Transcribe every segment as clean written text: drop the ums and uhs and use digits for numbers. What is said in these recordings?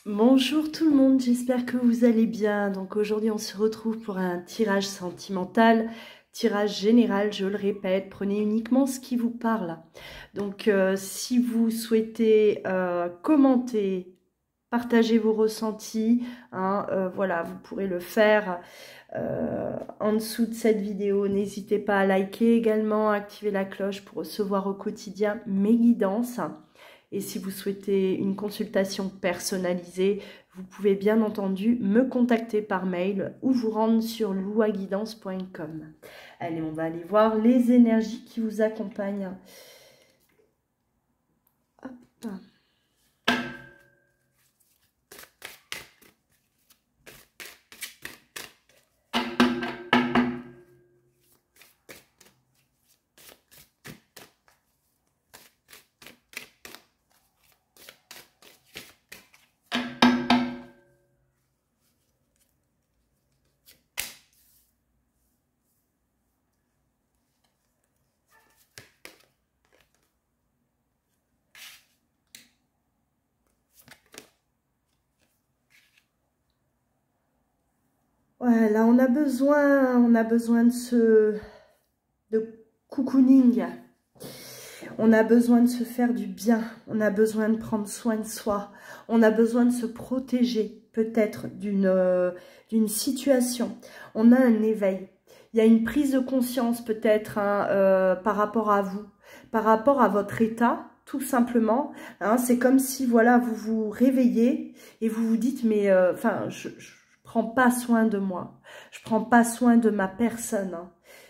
Bonjour tout le monde, j'espère que vous allez bien. Donc aujourd'hui on se retrouve pour un tirage sentimental, tirage général, je le répète, prenez uniquement ce qui vous parle. Donc si vous souhaitez commenter, partager vos ressentis, voilà, vous pourrez le faire en dessous de cette vidéo. N'hésitez pas à liker également, à activer la cloche pour recevoir au quotidien mes guidances. Et si vous souhaitez une consultation personnalisée, vous pouvez bien entendu me contacter par mail ou vous rendre sur louaguidance.com. Allez, on va aller voir les énergies qui vous accompagnent. Hop. Voilà, on a besoin de cocooning. On a besoin de se faire du bien. On a besoin de prendre soin de soi. On a besoin de se protéger peut-être d'une situation. On a un éveil. Il y a une prise de conscience peut-être par rapport à vous, par rapport à votre état. Tout simplement, c'est comme si voilà vous vous réveillez et vous vous dites mais je prends pas soin de moi, je prends pas soin de ma personne,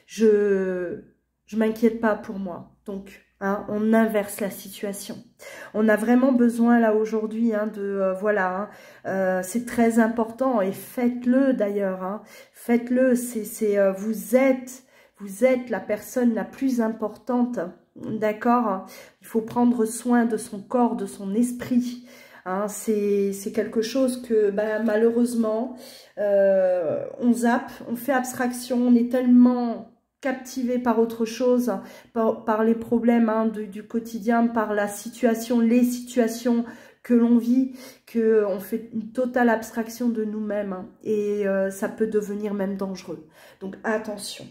je m'inquiète pas pour moi. Donc on inverse la situation. On a vraiment besoin là aujourd'hui voilà, c'est très important et faites-le d'ailleurs. Faites-le, vous êtes la personne la plus importante. D'accord, il faut prendre soin de son corps, de son esprit. C'est quelque chose que malheureusement, on zappe, on fait abstraction, on est tellement captivé par autre chose, par les problèmes du quotidien, par la situation, les situations que l'on vit, qu'on fait une totale abstraction de nous-mêmes. Et ça peut devenir même dangereux. Donc attention.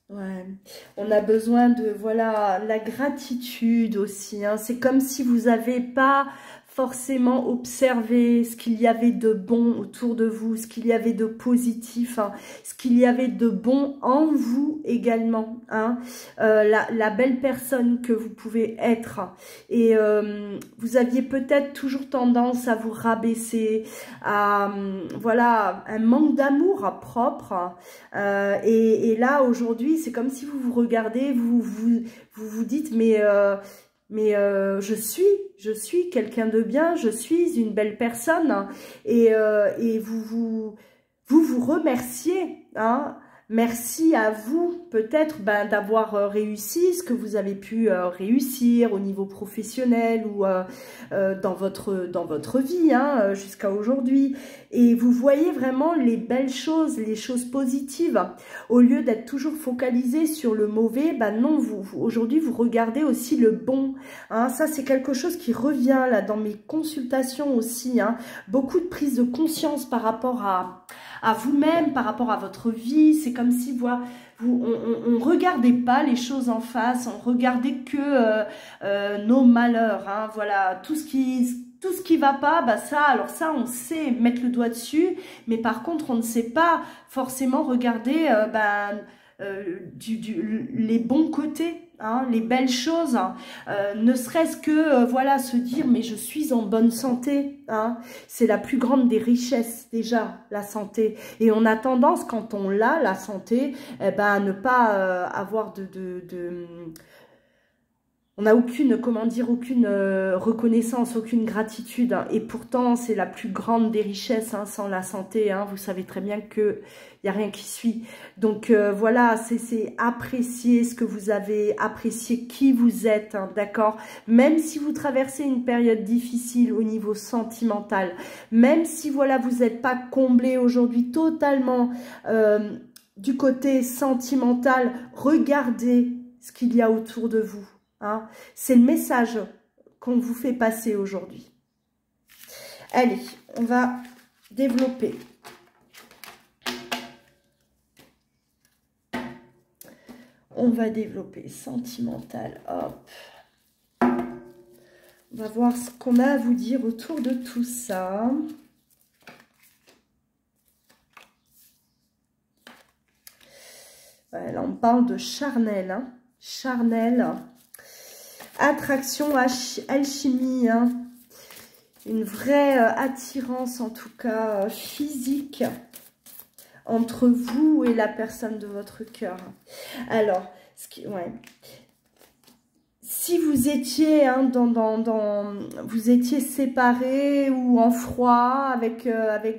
Ouais. On a besoin de, voilà, la gratitude aussi. C'est comme si vous n'avez pas forcément observé ce qu'il y avait de bon autour de vous, ce qu'il y avait de positif, ce qu'il y avait de bon en vous également. La belle personne que vous pouvez être. Et vous aviez peut-être toujours tendance à vous rabaisser, à voilà, un manque d'amour propre. Et là, aujourd'hui, c'est comme si vous vous regardez, vous vous dites, mais je suis quelqu'un de bien, je suis une belle personne. Et vous remerciez, Merci à vous peut-être d'avoir réussi ce que vous avez pu réussir au niveau professionnel ou dans votre vie jusqu'à aujourd'hui. Et vous voyez vraiment les belles choses, les choses positives. Au lieu d'être toujours focalisé sur le mauvais, non, aujourd'hui vous regardez aussi le bon. Ça c'est quelque chose qui revient là dans mes consultations aussi. Beaucoup de prise de conscience par rapport à vous-même, par rapport à votre vie. C'est comme si on ne regardait pas les choses en face, on regardait que nos malheurs. Voilà, tout ce qui va pas, alors ça on sait mettre le doigt dessus, mais par contre on ne sait pas forcément regarder les bons côtés. Les belles choses, ne serait-ce que voilà, se dire mais je suis en bonne santé, c'est la plus grande des richesses déjà, la santé. Et on a tendance, quand on l'a, la santé, à ne pas avoir on n'a aucune, aucune reconnaissance, aucune gratitude. Et pourtant, c'est la plus grande des richesses, sans la santé. Vous savez très bien qu'il n'y a rien qui suit. Donc voilà, c'est apprécier ce que vous avez, apprécier qui vous êtes, d'accord? Même si vous traversez une période difficile au niveau sentimental, même si voilà, vous n'êtes pas comblé aujourd'hui totalement du côté sentimental, regardez ce qu'il y a autour de vous. Hein. C'est le message qu'on vous fait passer aujourd'hui. Allez, on va développer. On va développer sentimental. Hop. On va voir ce qu'on a à vous dire autour de tout ça. Ouais, là, on parle de charnel. Hein. Charnel. Attraction, alchimie. Hein. Une vraie attirance, en tout cas physique, entre vous et la personne de votre cœur. Alors, ouais. Si vous étiez vous étiez séparés ou en froid avec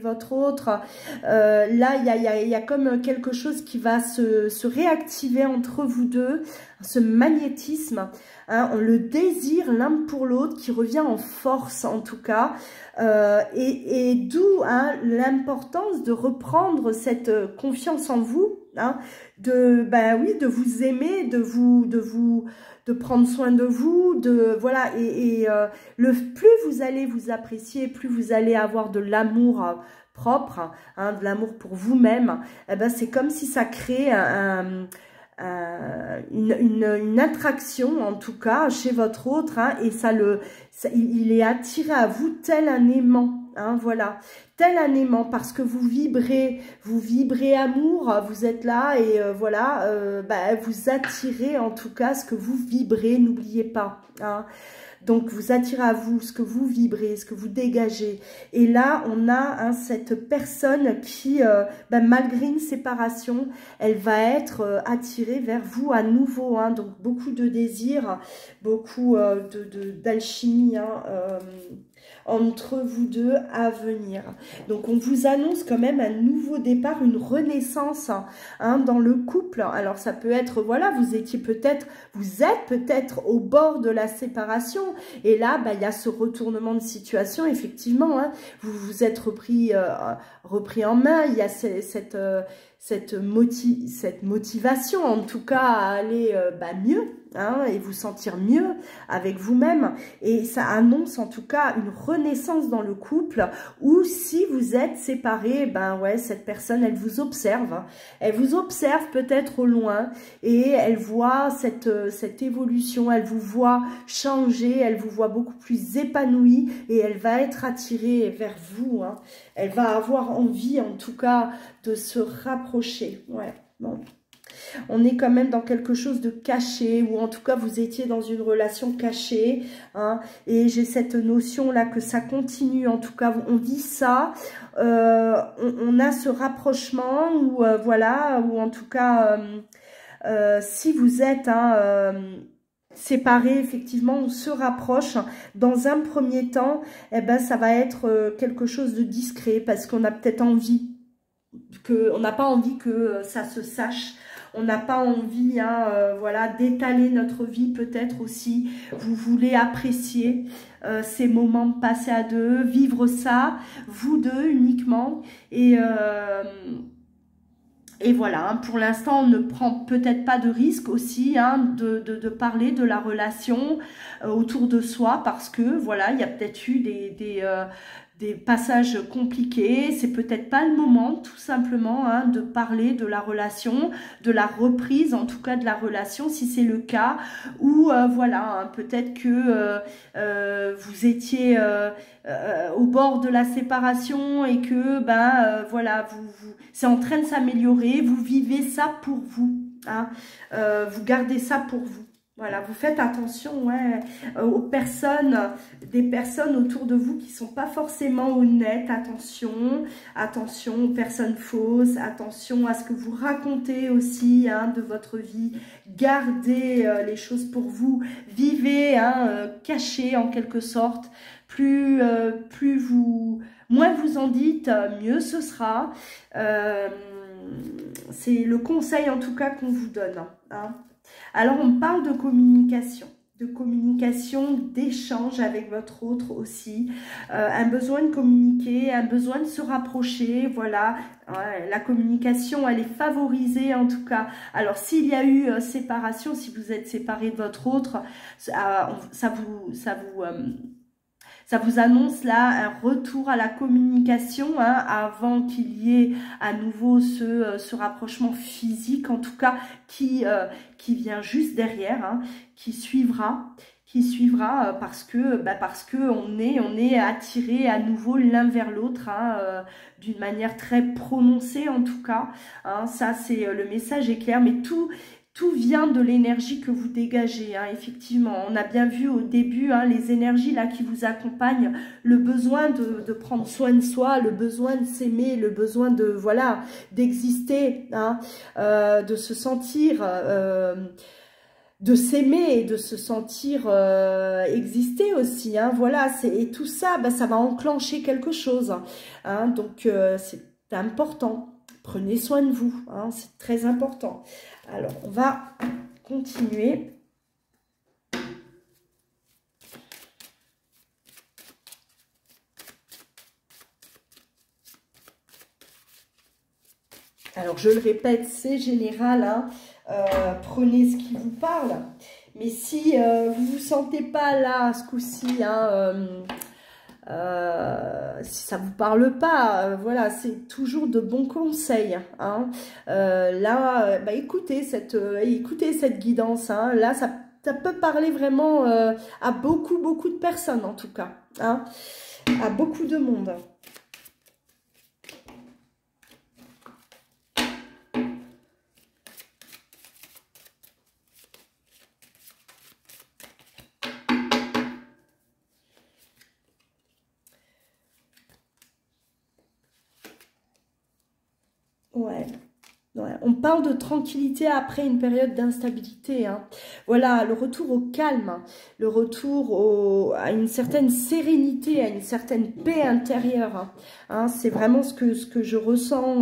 votre autre, là il y a comme quelque chose qui va se réactiver entre vous deux, ce magnétisme, hein, le désir l'un pour l'autre qui revient en force en tout cas, et d'où hein, l'importance de reprendre cette confiance en vous, hein, oui, de vous aimer, de prendre soin de vous, voilà, plus vous allez vous apprécier, plus vous allez avoir de l'amour propre, hein, de l'amour pour vous-même, eh ben c'est comme si ça crée une attraction en tout cas chez votre autre, hein, et il est attiré à vous tel un aimant. Hein, voilà, tel un aimant, parce que vous vibrez amour, vous êtes là et voilà, vous attirez en tout cas ce que vous vibrez, n'oubliez pas. Hein. Donc, vous attirez à vous ce que vous vibrez, ce que vous dégagez. Et là, on a hein, cette personne qui, malgré une séparation, elle va être attirée vers vous à nouveau. Hein. Donc, beaucoup de désir, beaucoup d'alchimie, hein, entre vous deux à venir. Donc, on vous annonce quand même un nouveau départ, une renaissance hein, dans le couple. Alors, ça peut être, voilà, vous êtes peut-être au bord de la séparation. Et là, il y a ce retournement de situation, effectivement. Hein, vous vous êtes repris en main. Il y a cette motivation, en tout cas, à aller mieux. Hein, et vous sentir mieux avec vous-même, et ça annonce en tout cas une renaissance dans le couple, ou si vous êtes séparés, cette personne elle vous observe peut-être au loin, et elle voit cette évolution, elle vous voit changer, elle vous voit beaucoup plus épanoui, et elle va être attirée vers vous, hein. Elle va avoir envie en tout cas de se rapprocher, ouais, bon. On est quand même dans quelque chose de caché, ou en tout cas vous étiez dans une relation cachée, hein, et j'ai cette notion là que ça continue, en tout cas on vit ça, on a ce rapprochement, ou voilà, ou en tout cas si vous êtes séparés, effectivement on se rapproche. Dans un premier temps, ça va être quelque chose de discret, parce qu'on a peut-être envie on n'a pas envie que ça se sache. On n'a pas envie, voilà, d'étaler notre vie peut-être aussi. Vous voulez apprécier ces moments passés à deux, vivre ça, vous deux uniquement. Et voilà, hein, pour l'instant, on ne prend peut-être pas de risque aussi hein, de parler de la relation autour de soi, parce que voilà, il y a peut-être eu des passages compliqués. C'est peut-être pas le moment tout simplement hein, de parler de la relation, de la reprise en tout cas de la relation, si c'est le cas, ou voilà, hein, peut-être que vous étiez au bord de la séparation, et que voilà, c'est en train de s'améliorer, vous vivez ça pour vous, hein, vous gardez ça pour vous. Voilà, vous faites attention ouais, aux personnes, des personnes autour de vous qui ne sont pas forcément honnêtes. Attention aux personnes fausses, attention à ce que vous racontez aussi hein, de votre vie. Gardez les choses pour vous, vivez hein, caché en quelque sorte. Moins vous en dites, mieux ce sera. C'est le conseil en tout cas qu'on vous donne. Hein. Alors, on parle de communication. de communication, d'échange avec votre autre aussi, un besoin de communiquer, un besoin de se rapprocher, voilà, la communication, elle est favorisée en tout cas. Alors s'il y a eu séparation, si vous êtes séparé de votre autre, ça vous annonce là un retour à la communication, hein, avant qu'il y ait à nouveau ce rapprochement physique, en tout cas qui vient juste derrière, hein, qui suivra parce que on est attiré à nouveau l'un vers l'autre, hein, d'une manière très prononcée en tout cas, hein, ça c'est le message est clair, mais tout vient de l'énergie que vous dégagez, hein, effectivement. On a bien vu au début, hein, les énergies là qui vous accompagnent, le besoin de prendre soin de soi, le besoin de s'aimer, le besoin de, voilà, d'exister, hein, de se sentir, de s'aimer et de se sentir exister aussi, hein, voilà. Et tout ça, ça va enclencher quelque chose, hein, donc c'est important. Prenez soin de vous, hein, c'est très important. Alors, on va continuer. Alors, je le répète, c'est général, hein, prenez ce qui vous parle. Mais si vous ne vous sentez pas là, ce coup-ci, hein, si ça vous parle pas, voilà, c'est toujours de bons conseils, hein. Là, écoutez cette guidance, hein. Là, ça peut parler vraiment à beaucoup de personnes en tout cas, hein, à beaucoup de monde. Ouais. Ouais, on parle de tranquillité après une période d'instabilité, hein. Voilà, le retour au calme, le retour à une certaine sérénité, à une certaine paix intérieure, hein. Hein, c'est vraiment ce que je ressens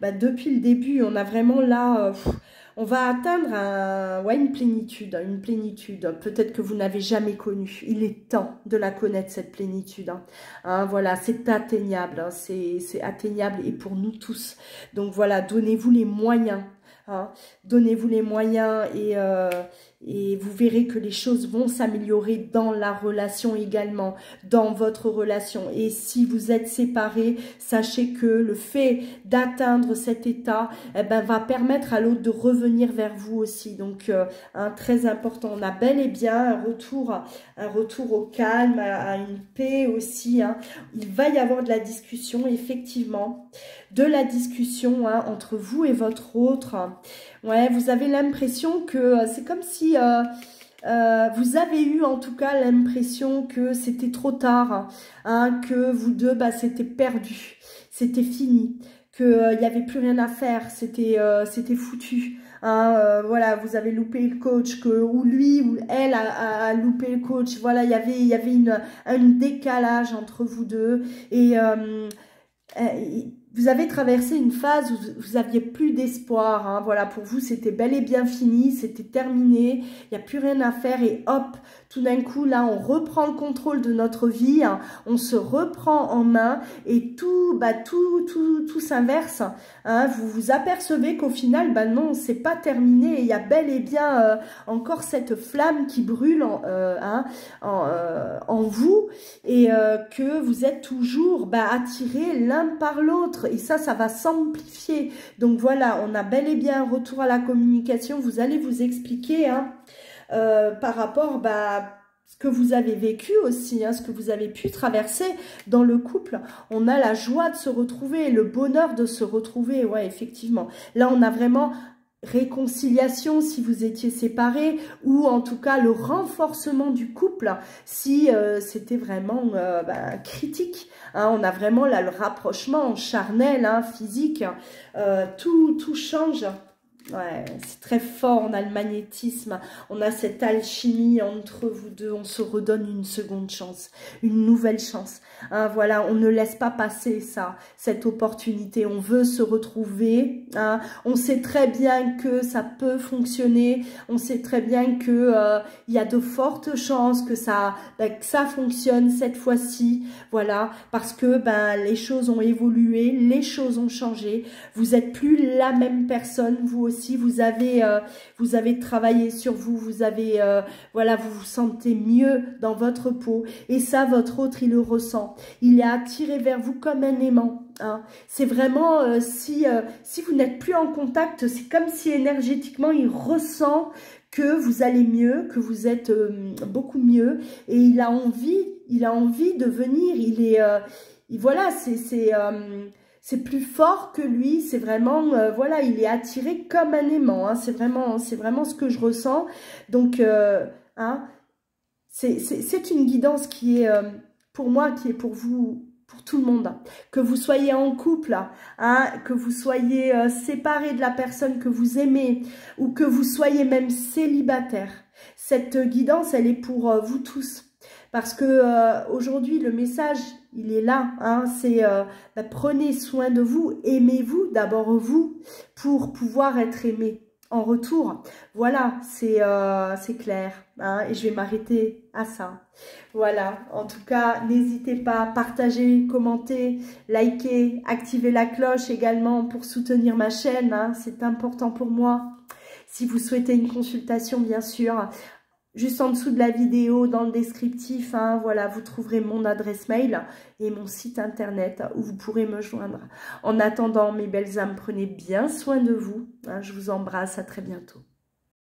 depuis le début. On a vraiment là... on va atteindre une plénitude, peut-être que vous n'avez jamais connue. Il est temps de la connaître, cette plénitude, hein. Hein, voilà, c'est atteignable, hein, c'est atteignable et pour nous tous. Donc voilà, donnez-vous les moyens, hein, donnez-vous les moyens et vous verrez que les choses vont s'améliorer dans la relation également, dans votre relation. Et si vous êtes séparés, sachez que le fait d'atteindre cet état va permettre à l'autre de revenir vers vous aussi. Donc, très important. On a bel et bien un retour au calme, à une paix aussi, hein. Il va y avoir de la discussion, effectivement, hein, entre vous et votre autre. Ouais, vous avez l'impression que c'est comme si vous avez eu en tout cas l'impression que c'était trop tard, hein, que vous deux, c'était perdu, c'était fini, qu'il n'y avait plus rien à faire, c'était foutu. Hein, voilà, vous avez loupé le coach, ou lui ou elle a loupé le coach. Voilà, il y avait un décalage entre vous deux et vous avez traversé une phase où vous aviez plus d'espoir, hein. Voilà, pour vous, c'était bel et bien fini, c'était terminé, il n'y a plus rien à faire et hop, tout d'un coup, là, on reprend le contrôle de notre vie, hein. On se reprend en main et tout s'inverse, hein. Vous vous apercevez qu'au final, non, c'est pas terminé, il y a bel et bien encore cette flamme qui brûle en vous et que vous êtes toujours attirés l'un par l'autre. Et ça va s'amplifier. Donc voilà, on a bel et bien un retour à la communication. Vous allez vous expliquer, hein, par rapport ce que vous avez vécu aussi, hein, ce que vous avez pu traverser dans le couple. On a la joie de se retrouver, le bonheur de se retrouver. Ouais, effectivement. Là, on a vraiment réconciliation si vous étiez séparés, ou en tout cas le renforcement du couple si c'était vraiment critique, hein. On a vraiment là le rapprochement charnel, hein, physique, tout change, Ouais, c'est très fort, on a le magnétisme, on a cette alchimie entre vous deux, on se redonne une seconde chance, une nouvelle chance. Hein, voilà, on ne laisse pas passer ça, cette opportunité, on veut se retrouver. Hein, on sait très bien que ça peut fonctionner, on sait très bien que il y a de fortes chances que ça fonctionne cette fois-ci. Voilà, parce que les choses ont évolué, les choses ont changé. Vous n'êtes plus la même personne, vous aussi, vous avez travaillé sur vous, voilà, vous vous sentez mieux dans votre peau. Et ça, votre autre, il le ressent. Il est attiré vers vous comme un aimant. Hein. C'est vraiment, si vous n'êtes plus en contact, c'est comme si énergétiquement, il ressent que vous allez mieux, que vous êtes beaucoup mieux. Et il a envie de venir. Voilà, c'est plus fort que lui, c'est vraiment, voilà, il est attiré comme un aimant, hein, c'est vraiment ce que je ressens. Donc, hein, c'est une guidance qui est pour moi, qui est pour vous, pour tout le monde. Que vous soyez en couple, hein, que vous soyez séparé de la personne que vous aimez, ou que vous soyez même célibataire. Cette guidance, elle est pour vous tous. Parce que aujourd'hui, le message, il est là. Hein, c'est prenez soin de vous, aimez-vous d'abord vous, pour pouvoir être aimé en retour. Voilà, c'est clair. Hein, et je vais m'arrêter à ça. Voilà, en tout cas, n'hésitez pas à partager, commenter, liker, activer la cloche également pour soutenir ma chaîne. Hein, c'est important pour moi. Si vous souhaitez une consultation, bien sûr, juste en dessous de la vidéo, dans le descriptif, hein, voilà, vous trouverez mon adresse mail et mon site internet où vous pourrez me joindre. En attendant, mes belles âmes, prenez bien soin de vous. Hein, je vous embrasse, à très bientôt.